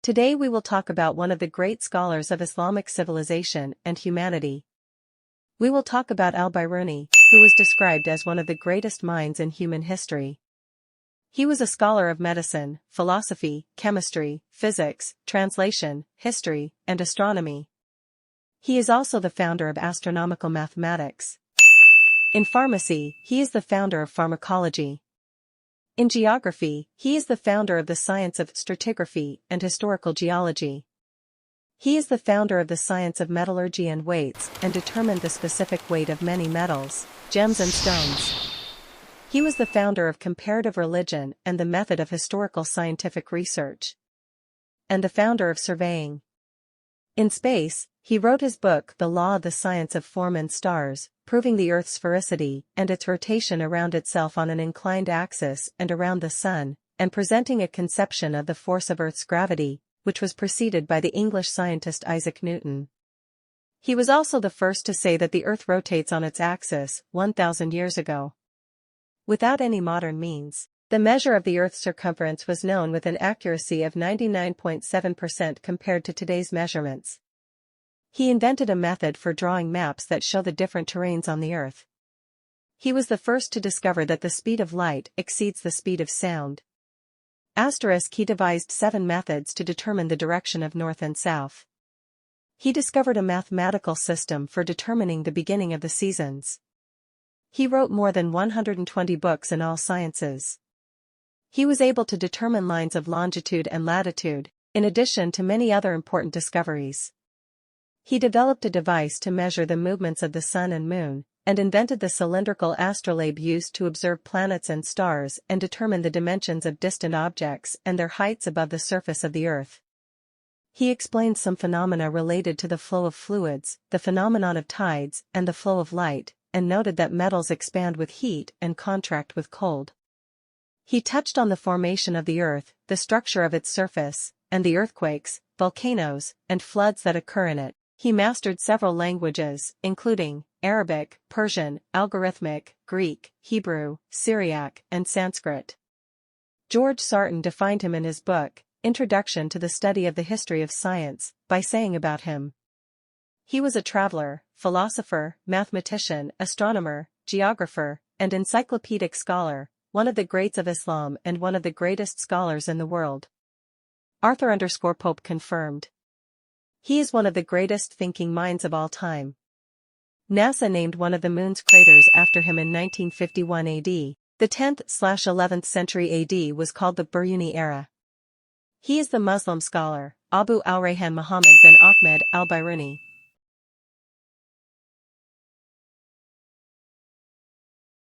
Today we will talk about one of the great scholars of Islamic civilization and humanity. We will talk about al-Biruni, who was described as one of the greatest minds in human history. He was a scholar of medicine, philosophy, chemistry, physics, translation, history, and astronomy. He is also the founder of astronomical mathematics. In pharmacy, he is the founder of pharmacology. In geography, he is the founder of the science of stratigraphy and historical geology. He is the founder of the science of metallurgy and weights and determined the specific weight of many metals, gems and stones. He was the founder of comparative religion and the method of historical scientific research. And the founder of surveying. In space, he wrote his book The Law of the Science of Form and Stars, proving the Earth's sphericity and its rotation around itself on an inclined axis and around the Sun, and presenting a conception of the force of Earth's gravity, which was preceded by the English scientist Isaac Newton. He was also the first to say that the Earth rotates on its axis 1,000 years ago. Without any modern means, the measure of the Earth's circumference was known with an accuracy of 99.7% compared to today's measurements. He invented a method for drawing maps that show the different terrains on the Earth. He was the first to discover that the speed of light exceeds the speed of sound. He devised 7 methods to determine the direction of north and south. He discovered a mathematical system for determining the beginning of the seasons. He wrote more than 120 books in all sciences. He was able to determine lines of longitude and latitude, in addition to many other important discoveries. He developed a device to measure the movements of the sun and moon, and invented the cylindrical astrolabe used to observe planets and stars and determine the dimensions of distant objects and their heights above the surface of the Earth. He explained some phenomena related to the flow of fluids, the phenomenon of tides, and the flow of light, and noted that metals expand with heat and contract with cold. He touched on the formation of the Earth, the structure of its surface, and the earthquakes, volcanoes, and floods that occur in it. He mastered several languages, including Arabic, Persian, Algorithmic, Greek, Hebrew, Syriac, and Sanskrit. George Sarton defined him in his book, Introduction to the Study of the History of Science, by saying about him: he was a traveler, philosopher, mathematician, astronomer, geographer, and encyclopedic scholar, one of the greats of Islam and one of the greatest scholars in the world. Arthur_Pope confirmed. He is one of the greatest thinking minds of all time. NASA named one of the moon's craters after him in 1951 AD. The 10th/11th century AD was called the Biruni era. He is the Muslim scholar, Abu al-Rayhan Muhammad bin Ahmed al-Biruni.